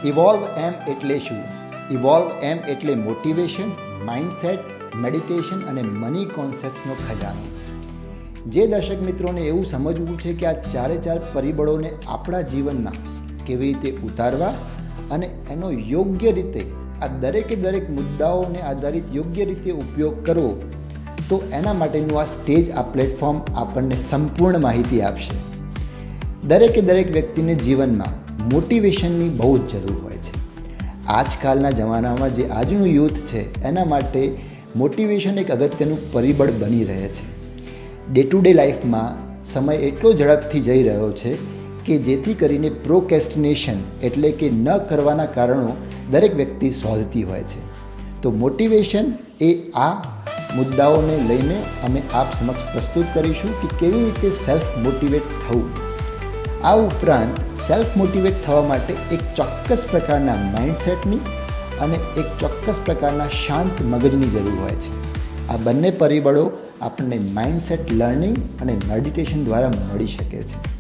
Evolve એમ એટલે શું? Evolve એમ એટલે મોટિવેશન, માઇન્ડસેટ, મેડિટેશન અને મની કોન્સેપ્ટનો ખજાનો. જે દર્શક મિત્રોને એવું સમજવું છે કે આ ચારે ચાર પરિબળોને આપણા જીવનમાં કેવી રીતે ઉતારવા અને એનો યોગ્ય રીતે આ દરેકે દરેક મુદ્દાઓને આધારિત યોગ્ય રીતે ઉપયોગ કરવો, તો એના માટેનું આ સ્ટેજ, આ પ્લેટફોર્મ આપણને સંપૂર્ણ માહિતી આપશે. દરેકે દરેક વ્યક્તિને જીવનમાં મોટિવેશનની બહુ જ જરૂર હોય છે. આજકાલના જમાનામાં જે આજનું યુથ છે એના માટે મોટિવેશન એક અગત્યનું પરિબળ બની રહે છે. ડે ટુ ડે લાઈફમાં સમય એટલો ઝડપથી જઈ રહ્યો છે કે જેથી કરીને પ્રોકેસ્ટિનેશન એટલે કે ન કરવાના કારણો દરેક વ્યક્તિ શોધતી હોય છે. તો મોટિવેશન એ આ મુદ્દાઓને લઈને અમે આપ સમક્ષ પ્રસ્તુત કરીશું કે કેવી રીતે સેલ્ફ મોટિવેટ થવું. આ ઉપરાંત સેલ્ફ મોટિવેટ થવા માટે એક ચોક્કસ પ્રકારના માઇન્ડસેટની અને એક ચોક્કસ પ્રકારના શાંત મગજની જરૂર હોય છે. આ બંને પરિબળો આપણને માઇન્ડસેટ લર્નિંગ અને મેડિટેશન દ્વારા મળી શકે છે.